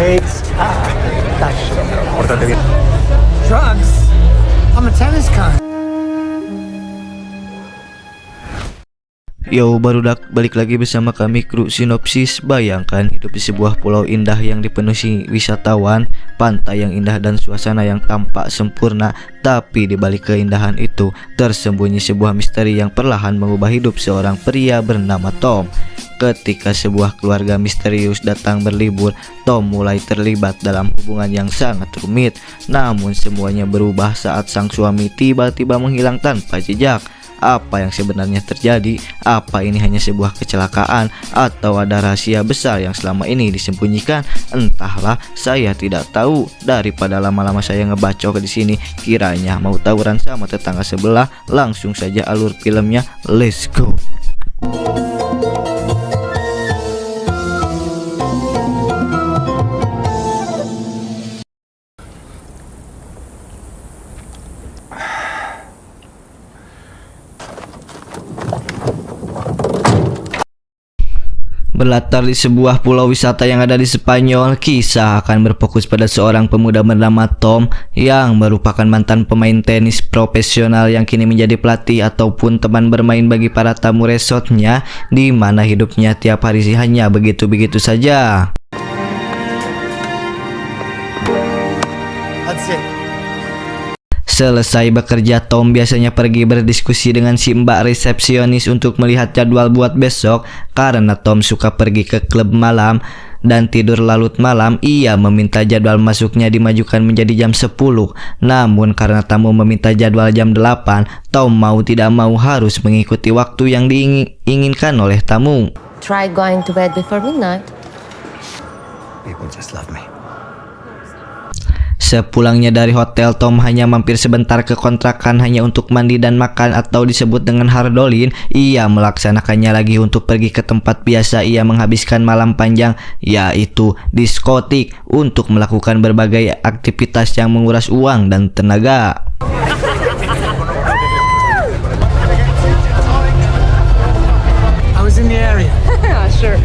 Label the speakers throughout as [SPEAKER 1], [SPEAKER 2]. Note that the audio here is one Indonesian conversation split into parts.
[SPEAKER 1] takes that shit.
[SPEAKER 2] Pórtate bien.
[SPEAKER 1] Drugs? I'm a tennis con.
[SPEAKER 3] Yo, barudak balik lagi bersama kami kru Sinopsis. Bayangkan hidup di sebuah pulau indah yang dipenuhi wisatawan, pantai yang indah dan suasana yang tampak sempurna. Tapi di balik keindahan itu tersembunyi sebuah misteri yang perlahan mengubah hidup seorang pria bernama Tom. Ketika sebuah keluarga misterius datang berlibur, Tom mulai terlibat dalam hubungan yang sangat rumit. Namun semuanya berubah saat sang suami tiba-tiba menghilang tanpa jejak. Apa yang sebenarnya terjadi? Apa ini hanya sebuah kecelakaan atau ada rahasia besar yang selama ini disembunyikan? Entahlah, saya tidak tahu. Daripada lama-lama saya ngebacok di sini, kiranya mau tawuran sama tetangga sebelah, langsung saja alur filmnya. Let's go. Berlatar di sebuah pulau wisata yang ada di Spanyol, kisah akan berfokus pada seorang pemuda bernama Tom yang merupakan mantan pemain tenis profesional yang kini menjadi pelatih ataupun teman bermain bagi para tamu resortnya, di mana hidupnya tiap hari hanya begitu-begitu saja.
[SPEAKER 1] That's it.
[SPEAKER 3] Selesai bekerja, Tom biasanya pergi berdiskusi dengan si mbak resepsionis untuk melihat jadwal buat besok. Karena Tom suka pergi ke klub malam dan tidur larut malam, ia meminta jadwal masuknya dimajukan menjadi jam 10. Namun karena tamu meminta jadwal jam 8, Tom mau tidak mau harus mengikuti waktu yang diinginkan oleh tamu.
[SPEAKER 4] Try going to bed before midnight.
[SPEAKER 2] People just love me.
[SPEAKER 3] Sepulangnya dari hotel, Tom hanya mampir sebentar ke kontrakan hanya untuk mandi dan makan atau disebut dengan hardolin. Ia melaksanakannya lagi untuk pergi ke tempat biasa ia menghabiskan malam panjang, yaitu diskotik, untuk melakukan berbagai aktivitas yang menguras uang dan tenaga.
[SPEAKER 1] I was in the area.
[SPEAKER 4] Sure.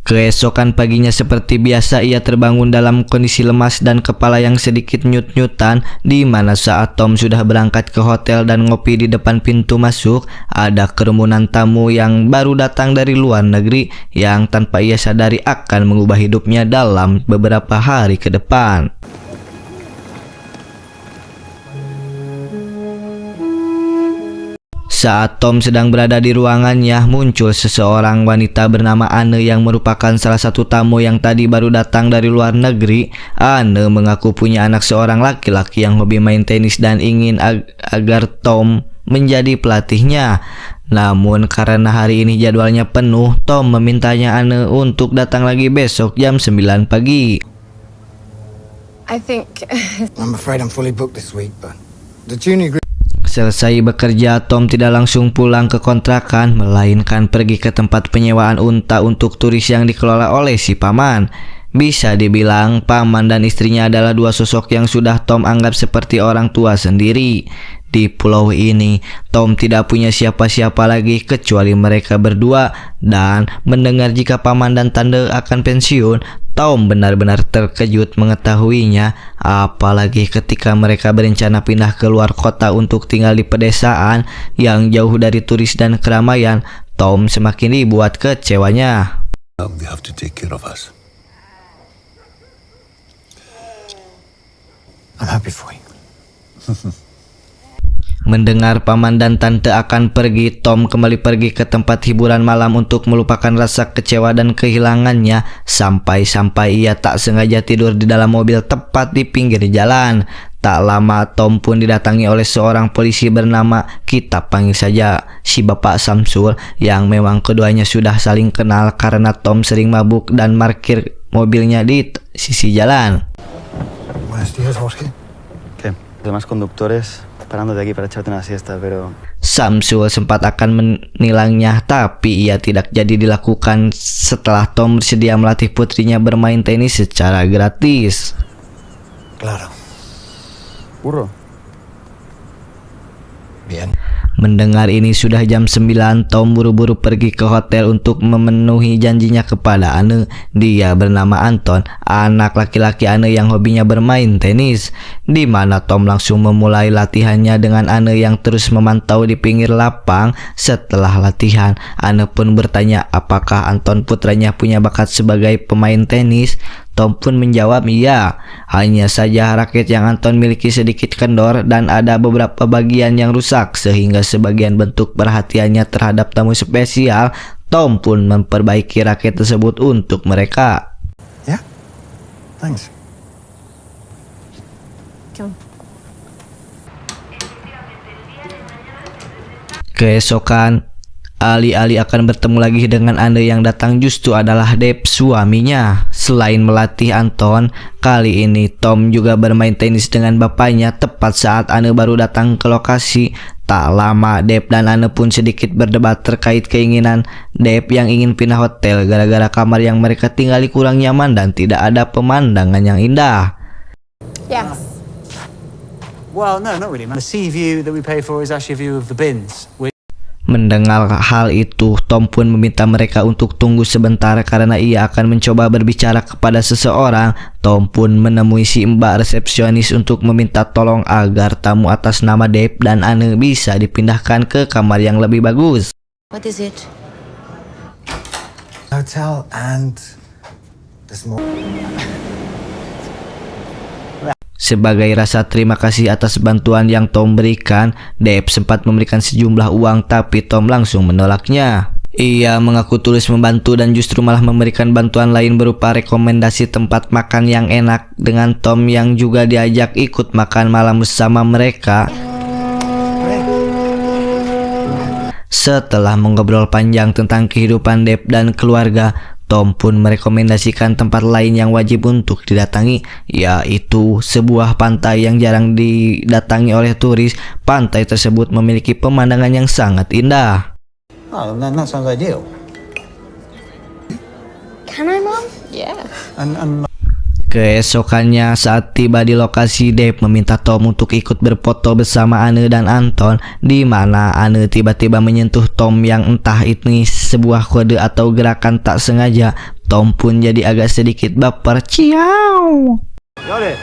[SPEAKER 3] Keesokan paginya seperti biasa ia terbangun dalam kondisi lemas dan kepala yang sedikit nyut-nyutan, di mana saat Tom sudah berangkat ke hotel dan ngopi di depan pintu masuk, ada kerumunan tamu yang baru datang dari luar negeri yang tanpa ia sadari akan mengubah hidupnya dalam beberapa hari ke depan. Saat Tom sedang berada di ruangannya, muncul seseorang wanita bernama Anne yang merupakan salah satu tamu yang tadi baru datang dari luar negeri. Anne mengaku punya anak seorang laki-laki yang hobi main tenis dan ingin agar Tom menjadi pelatihnya. Namun karena hari ini jadwalnya penuh, Tom memintanya Anne untuk datang lagi besok jam 9 pagi.
[SPEAKER 4] I think
[SPEAKER 1] I'm afraid I'm fully booked this week, but the junior group.
[SPEAKER 3] Selesai bekerja, Tom tidak langsung pulang ke kontrakan, melainkan pergi ke tempat penyewaan unta untuk turis yang dikelola oleh si paman. Bisa dibilang, paman dan istrinya adalah dua sosok yang sudah Tom anggap seperti orang tua sendiri. Di pulau ini, Tom tidak punya siapa-siapa lagi kecuali mereka berdua, dan mendengar jika paman dan tante akan pensiun, Tom benar-benar terkejut mengetahuinya, apalagi ketika mereka berencana pindah ke luar kota untuk tinggal di pedesaan yang jauh dari turis dan keramaian. Tom semakin dibuat kecewanya.
[SPEAKER 5] They have to take care of us.
[SPEAKER 1] I'm happy for you.
[SPEAKER 3] Mendengar paman dan tante akan pergi, Tom kembali pergi ke tempat hiburan malam untuk melupakan rasa kecewa dan kehilangannya, sampai-sampai ia tak sengaja tidur di dalam mobil tepat di pinggir jalan. Tak lama Tom pun didatangi oleh seorang polisi bernama, kita panggil saja si Bapak Samsul, yang memang keduanya sudah saling kenal karena Tom sering mabuk dan parkir mobilnya di sisi jalan.
[SPEAKER 1] Buenos días, Jorge.
[SPEAKER 2] ¿Qué? Los demás conductores parando de aquí para echarte una siesta, pero
[SPEAKER 3] Samsul sempat akan menilangnya, tapi ia tidak jadi dilakukan setelah Tom bersedia melatih putrinya bermain tenis secara gratis.
[SPEAKER 1] Claro.
[SPEAKER 2] burro.
[SPEAKER 1] Bien.
[SPEAKER 3] Mendengar ini sudah jam 9, Tom buru-buru pergi ke hotel untuk memenuhi janjinya kepada Anne. Dia bernama Anton, anak laki-laki Anne yang hobinya bermain tenis. Di mana Tom langsung memulai latihannya dengan Anne yang terus memantau di pinggir lapang. Setelah latihan, Anne pun bertanya apakah Anton putranya punya bakat sebagai pemain tenis. Tom pun menjawab iya, hanya saja raket yang Anton miliki sedikit kendor dan ada beberapa bagian yang rusak sehingga sebagian bentuk perhatiannya terhadap tamu spesial. Tom pun memperbaiki raket tersebut untuk mereka.
[SPEAKER 1] Yeah? Thanks.
[SPEAKER 4] Come.
[SPEAKER 3] Keesokan, alih-alih akan bertemu lagi dengan Anne yang datang justru adalah Dave, suaminya. Selain melatih Anton, kali ini Tom juga bermain tenis dengan bapaknya tepat saat Anne baru datang ke lokasi. Tak lama, Dave dan Anne pun sedikit berdebat terkait keinginan Dave yang ingin pindah hotel gara-gara kamar yang mereka tinggali kurang nyaman dan tidak ada pemandangan yang indah.
[SPEAKER 4] Yes.
[SPEAKER 6] Well, no, not really. The sea view that we pay for is actually a view of the bins.
[SPEAKER 3] Mendengar hal itu, Tom pun meminta mereka untuk tunggu sebentar karena ia akan mencoba berbicara kepada seseorang. Tom pun menemui si mbak resepsionis untuk meminta tolong agar tamu atas nama Dave dan Anne bisa dipindahkan ke kamar yang lebih bagus.
[SPEAKER 4] What is it?
[SPEAKER 1] Hotel and there's more.
[SPEAKER 3] Sebagai rasa terima kasih atas bantuan yang Tom berikan, Dave sempat memberikan sejumlah uang tapi Tom langsung menolaknya. Ia mengaku tulus membantu dan justru malah memberikan bantuan lain berupa rekomendasi tempat makan yang enak dengan Tom yang juga diajak ikut makan malam bersama mereka. Setelah mengobrol panjang tentang kehidupan Dave dan keluarga, Tom pun merekomendasikan tempat lain yang wajib untuk didatangi, yaitu sebuah pantai yang jarang didatangi oleh turis. Pantai tersebut memiliki pemandangan yang sangat indah.
[SPEAKER 6] Oh, then that sounds ideal.
[SPEAKER 4] Can I, Mom? Yeah.
[SPEAKER 6] And
[SPEAKER 3] Keesokannya saat tiba di lokasi, Dave meminta Tom untuk ikut berfoto bersama Anne dan Anton, di mana Anne tiba-tiba menyentuh Tom yang entah ini sebuah kode atau gerakan tak sengaja. Tom pun jadi agak sedikit baper. Ciao.
[SPEAKER 6] got it.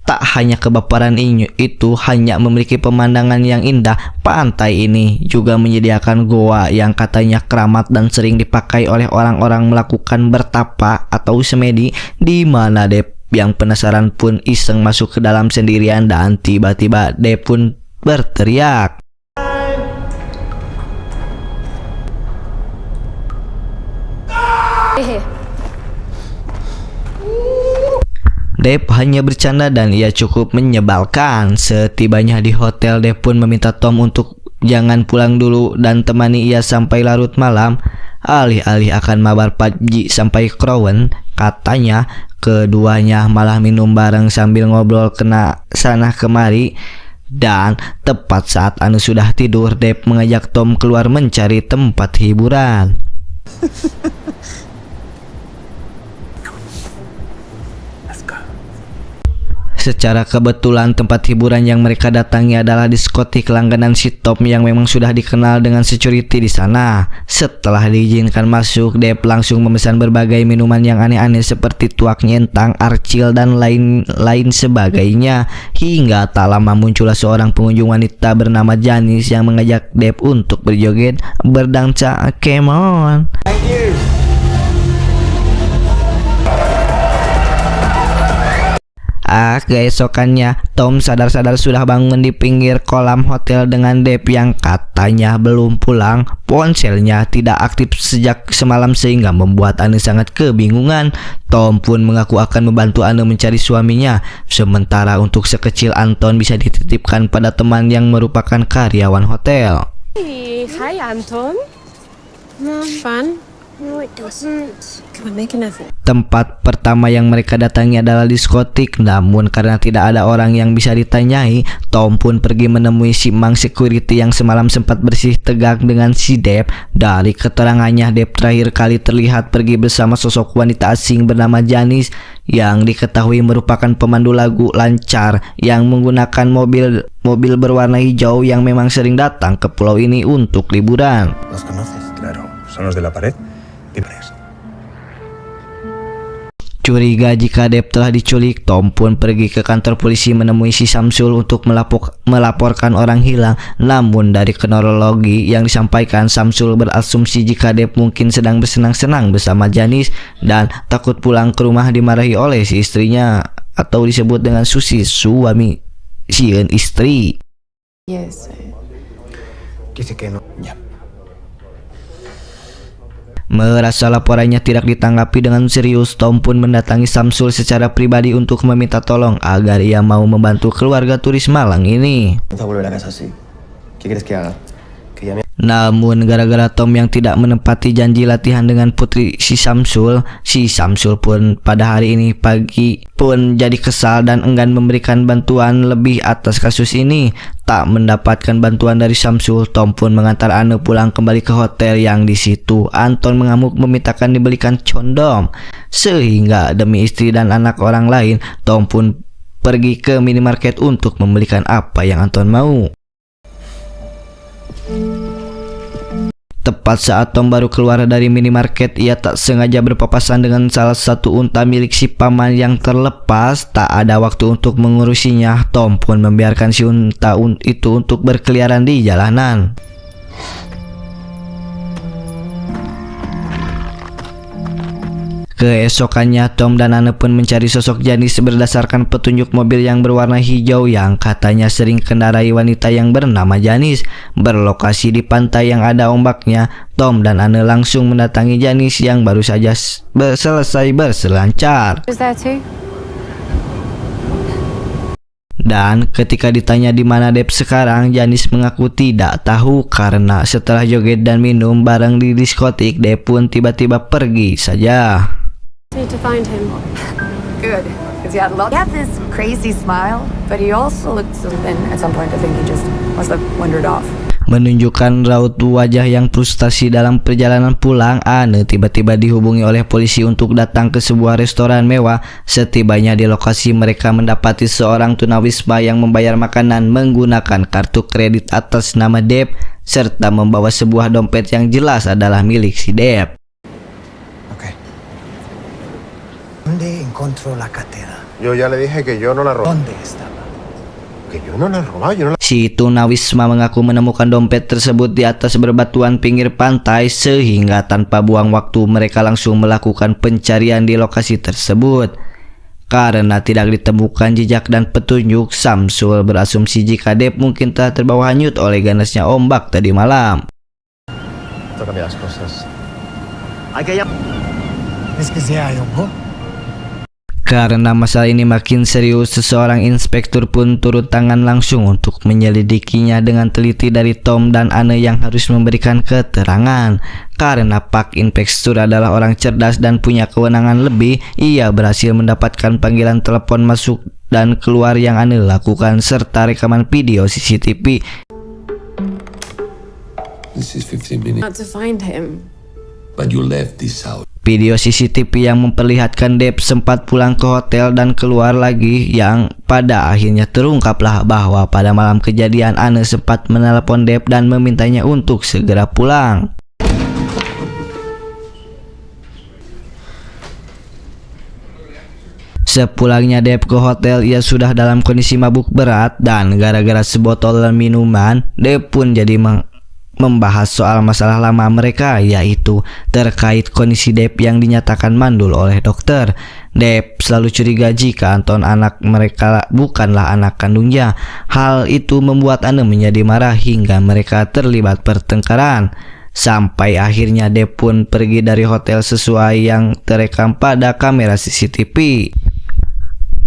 [SPEAKER 3] Tak hanya kebaparan itu hanya memiliki pemandangan yang indah, pantai ini juga menyediakan goa yang katanya keramat dan sering dipakai oleh orang-orang melakukan bertapa atau semedi, di mana Dave yang penasaran pun iseng masuk ke dalam sendirian dan tiba-tiba Dave pun berteriak. Dave hanya bercanda dan ia cukup menyebalkan. Setibanya di hotel, Dave pun meminta Tom untuk jangan pulang dulu dan temani ia sampai larut malam. Alih-alih akan mabar PUBG sampai Crown, katanya keduanya malah minum bareng sambil ngobrol kena sana kemari. Dan tepat saat Anu sudah tidur, Dave mengajak Tom keluar mencari tempat hiburan. Secara kebetulan tempat hiburan yang mereka datangi adalah diskotik langganan si Tom yang memang sudah dikenal dengan security di sana. Setelah diizinkan masuk, Dave langsung memesan berbagai minuman yang aneh-aneh seperti tuak nyentang, arcil, dan lain sebagainya. Hingga tak lama muncullah seorang pengunjung wanita bernama Janice yang mengajak Dave untuk berjoget, berdansa. Come on.
[SPEAKER 6] Thank you.
[SPEAKER 3] Keesokannya, Tom sadar-sadar sudah bangun di pinggir kolam hotel dengan Dave yang katanya belum pulang. Ponselnya tidak aktif sejak semalam sehingga membuat Anne sangat kebingungan. Tom pun mengaku akan membantu Anne mencari suaminya. Sementara untuk sekecil Anton bisa dititipkan pada teman yang merupakan karyawan hotel.
[SPEAKER 7] Hey, hi Anton. Fun.
[SPEAKER 4] No, it doesn't. Come on, make an effort.
[SPEAKER 3] Tempat pertama yang mereka datangi adalah diskotik, namun karena tidak ada orang yang bisa ditanyai, Tom pun pergi menemui si Mang security yang semalam sempat bersih tegak dengan si Deb. Dari keterangannya, Deb terakhir kali terlihat pergi bersama sosok wanita asing bernama Janice yang diketahui merupakan pemandu lagu lancar yang menggunakan mobil berwarna hijau yang memang sering datang ke pulau ini untuk liburan.
[SPEAKER 1] ¿Los conoces?
[SPEAKER 5] Claro, son los de la pared. Dime.
[SPEAKER 3] Curiga jika Deb telah diculik, Tom pun pergi ke kantor polisi menemui si Samsul untuk melaporkan orang hilang. Namun dari kronologi yang disampaikan, Samsul berasumsi jika Deb mungkin sedang bersenang-senang bersama Janice dan takut pulang ke rumah dimarahi oleh si istrinya, atau disebut dengan Susi, suami sieun istri.
[SPEAKER 4] Yes.
[SPEAKER 1] Dice que no.
[SPEAKER 5] Ya.
[SPEAKER 3] Merasa laporannya tidak ditanggapi dengan serius, Tom pun mendatangi Samsul secara pribadi untuk meminta tolong agar ia mau membantu keluarga turis Malang ini.
[SPEAKER 2] Vamos a volver a casa así. ¿Qué quieres que haga? Que llame.
[SPEAKER 3] Namun gara-gara Tom yang tidak menepati janji latihan dengan putri si Samsul pun pada hari ini pagi pun jadi kesal dan enggan memberikan bantuan lebih atas kasus ini. Tak mendapatkan bantuan dari Samsul, Tom pun mengantar Anne pulang kembali ke hotel yang di situ Anton mengamuk memintakan dibelikan condom. Sehingga demi istri dan anak orang lain, Tom pun pergi ke minimarket untuk membelikan apa yang Anton mau. Tepat saat Tom baru keluar dari minimarket, ia tak sengaja berpapasan dengan salah satu unta milik si paman yang terlepas. Tak ada waktu untuk mengurusinya, Tom pun membiarkan si unta itu untuk berkeliaran di jalanan. Keesokannya, Tom dan Anne pun mencari sosok Janice berdasarkan petunjuk mobil yang berwarna hijau yang katanya sering kendarai wanita yang bernama Janice. Berlokasi di pantai yang ada ombaknya, Tom dan Anne langsung mendatangi Janice yang baru saja selesai berselancar.
[SPEAKER 4] Was there too?
[SPEAKER 3] Dan ketika ditanya di mana Deb sekarang, Janice mengaku tidak tahu karena setelah joget dan minum bareng di diskotik, Deb pun tiba-tiba pergi saja.
[SPEAKER 4] Need to find him.
[SPEAKER 7] Good, because he had this crazy smile, but he also looked something at some point. I think he just must have wandered off.
[SPEAKER 3] Menunjukkan raut wajah yang frustasi dalam perjalanan pulang, Anne tiba-tiba dihubungi oleh polisi untuk datang ke sebuah restoran mewah. Setibanya di lokasi, mereka mendapati seorang tunawisma yang membayar makanan menggunakan kartu kredit atas nama Deb, serta membawa sebuah dompet yang jelas adalah milik si Deb.
[SPEAKER 1] Ok. ¿Dónde encontró la cartera?
[SPEAKER 5] Yo ya le dije que yo no la robé.
[SPEAKER 1] ¿Dónde estaba?
[SPEAKER 5] Que yo no la robaba, yo no la...
[SPEAKER 3] Si tunawisma mengaku menemukan dompet tersebut di atas berbatuan pinggir pantai, sehingga tanpa buang waktu mereka langsung melakukan pencarian di lokasi tersebut. Karena tidak ditemukan jejak dan petunjuk, Samsul berasumsi jika Deb mungkin telah terbawa hanyut oleh ganasnya ombak tadi malam.
[SPEAKER 2] Toca cambiar las cosas.
[SPEAKER 1] ¿Es que se ahogó?
[SPEAKER 3] Karena masalah ini makin serius, seseorang inspektur pun turun tangan langsung untuk menyelidikinya dengan teliti dari Tom dan Anne yang harus memberikan keterangan. Karena Pak Inspektur adalah orang cerdas dan punya kewenangan lebih, ia berhasil mendapatkan panggilan telepon masuk dan keluar yang Anne lakukan serta rekaman video CCTV.
[SPEAKER 5] This is 15 minutes,
[SPEAKER 4] Not to find him.
[SPEAKER 5] but you left this out.
[SPEAKER 3] Video CCTV yang memperlihatkan Deb sempat pulang ke hotel dan keluar lagi, yang pada akhirnya terungkaplah bahwa pada malam kejadian Anne sempat menelepon Deb dan memintanya untuk segera pulang. Sepulangnya Deb ke hotel, ia sudah dalam kondisi mabuk berat dan gara-gara sebotol minuman, Deb pun jadi membahas soal masalah lama mereka, yaitu terkait kondisi Deb yang dinyatakan mandul oleh dokter. Deb selalu curiga jika Anton anak mereka bukanlah anak kandungnya. Hal itu membuat Anne menjadi marah hingga mereka terlibat pertengkaran. Sampai akhirnya Deb pun pergi dari hotel sesuai yang terekam pada kamera CCTV.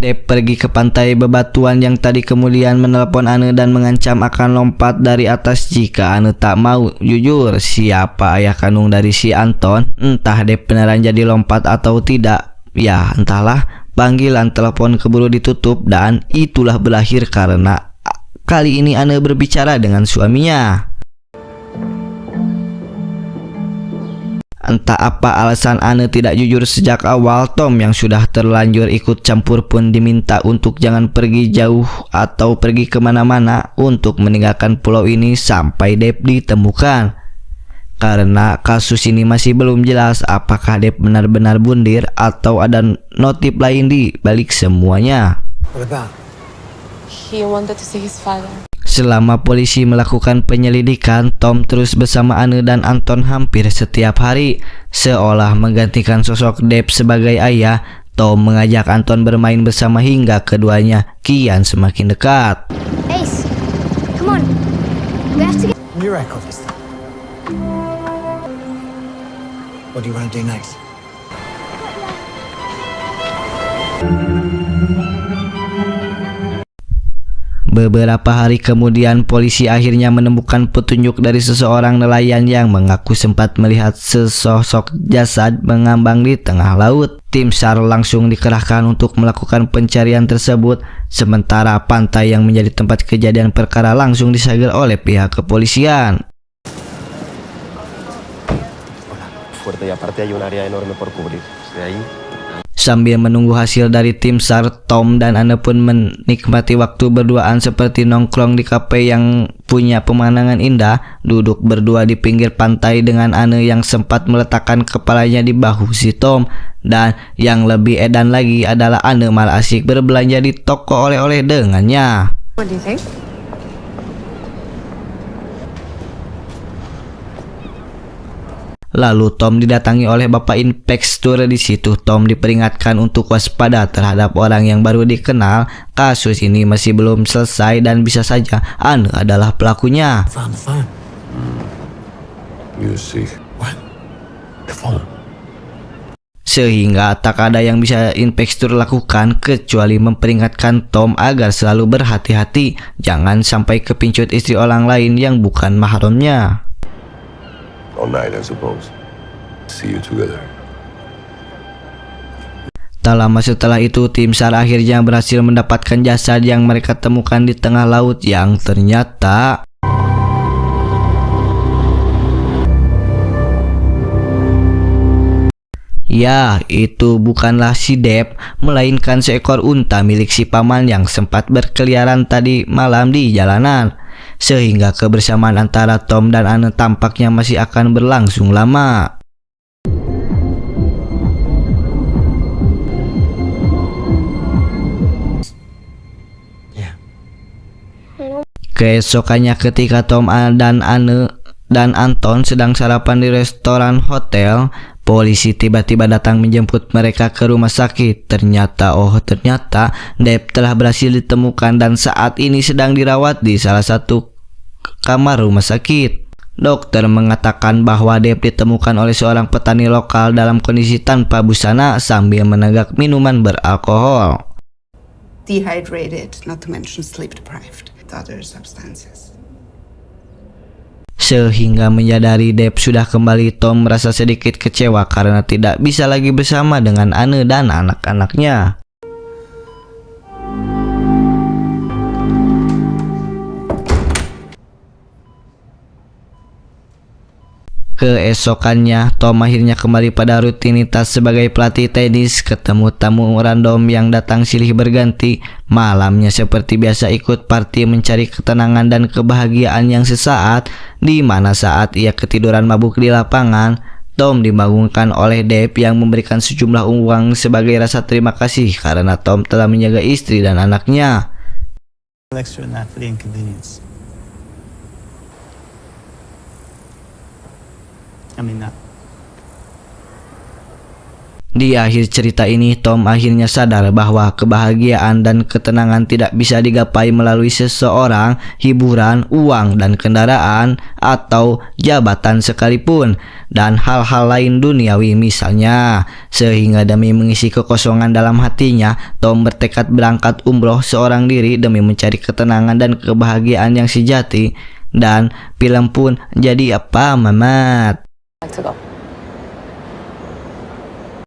[SPEAKER 3] Dep pergi ke pantai bebatuan yang tadi kemudian menelpon Anne dan mengancam akan lompat dari atas jika Anne tak mau jujur siapa ayah kandung dari si Anton. Entah Dep beneran jadi lompat atau tidak, ya entahlah. Panggilan telepon keburu ditutup dan itulah berakhir karena kali ini Anne berbicara dengan suaminya. Entah apa alasan Anne tidak jujur sejak awal, Tom yang sudah terlanjur ikut campur pun diminta untuk jangan pergi jauh atau pergi kemana-mana untuk meninggalkan pulau ini sampai Dep ditemukan. Karena kasus ini masih belum jelas apakah Dep benar-benar bundir atau ada motif lain di balik semuanya.
[SPEAKER 1] What about?
[SPEAKER 4] He wanted to see his father.
[SPEAKER 3] Selama polisi melakukan penyelidikan, Tom terus bersama Anne dan Anton hampir setiap hari. Seolah menggantikan sosok Dep sebagai ayah, Tom mengajak Anton bermain bersama hingga keduanya kian semakin dekat.
[SPEAKER 8] Ace, come on. We have to get...
[SPEAKER 1] New record this time. What do you want to do next?
[SPEAKER 3] Beberapa hari kemudian, polisi akhirnya menemukan petunjuk dari seseorang nelayan yang mengaku sempat melihat sesosok jasad mengambang di tengah laut. Tim SAR langsung dikerahkan untuk melakukan pencarian tersebut, sementara pantai yang menjadi tempat kejadian perkara langsung disegel oleh pihak kepolisian.
[SPEAKER 5] Fuerte y aparte hay un área enorme por cubrir. De ahí.
[SPEAKER 3] Sambil menunggu hasil dari tim SAR, Tom dan Anne pun menikmati waktu berduaan seperti nongkrong di kafe yang punya pemandangan indah, duduk berdua di pinggir pantai dengan Anne yang sempat meletakkan kepalanya di bahu si Tom. Dan yang lebih edan lagi adalah Anne malah asik berbelanja di toko oleh-oleh dengannya.
[SPEAKER 4] What do you think?
[SPEAKER 3] Lalu Tom didatangi oleh Bapak Inspektur. Di situ Tom diperingatkan untuk waspada terhadap orang yang baru dikenal. Kasus ini masih belum selesai dan bisa saja Anne adalah pelakunya.
[SPEAKER 1] Found the phone.
[SPEAKER 5] You see.
[SPEAKER 1] What?
[SPEAKER 5] The phone.
[SPEAKER 3] Sehingga tak ada yang bisa Inspektur lakukan kecuali memperingatkan Tom agar selalu berhati-hati, jangan sampai kepincut istri orang lain yang bukan mahramnya.
[SPEAKER 5] All night, I suppose. See you together.
[SPEAKER 3] Tak lama setelah itu, tim SAR akhirnya berhasil mendapatkan jasad yang mereka temukan di tengah laut yang ternyata ya, itu bukanlah si Dep, melainkan seekor unta milik si paman yang sempat berkeliaran tadi malam di jalanan. Sehingga kebersamaan antara Tom dan Anne tampaknya masih akan berlangsung lama. Keesokannya ketika Tom dan Anne dan Anton sedang sarapan di restoran hotel, polisi tiba-tiba datang menjemput mereka ke rumah sakit. Ternyata Dep telah berhasil ditemukan dan saat ini sedang dirawat di salah satu kamar rumah sakit. Dokter mengatakan bahwa Dep ditemukan oleh seorang petani lokal dalam kondisi tanpa busana sambil menenggak minuman beralkohol.
[SPEAKER 9] Dehydrated, not to mention sleep deprived, with other substances.
[SPEAKER 3] Sehingga menyadari Dep sudah kembali, Tom merasa sedikit kecewa karena tidak bisa lagi bersama dengan Anne dan anak-anaknya. Keesokannya, Tom akhirnya kembali pada rutinitas sebagai pelatih tenis, ketemu tamu random yang datang silih berganti. Malamnya seperti biasa ikut party mencari ketenangan dan kebahagiaan yang sesaat, di mana saat ia ketiduran mabuk di lapangan, Tom dibangunkan oleh Dep yang memberikan sejumlah uang sebagai rasa terima kasih karena Tom telah menjaga istri dan anaknya.
[SPEAKER 6] Extra than that for the inconvenience. I mean that.
[SPEAKER 3] Di akhir cerita ini, Tom akhirnya sadar bahwa kebahagiaan dan ketenangan tidak bisa digapai melalui seseorang, hiburan, uang, dan kendaraan, atau jabatan sekalipun, dan hal-hal lain duniawi misalnya. Sehingga demi mengisi kekosongan dalam hatinya, Tom bertekad berangkat umroh seorang diri demi mencari ketenangan dan kebahagiaan yang sejati. Dan film pun jadi apa, Mamat?
[SPEAKER 4] To go.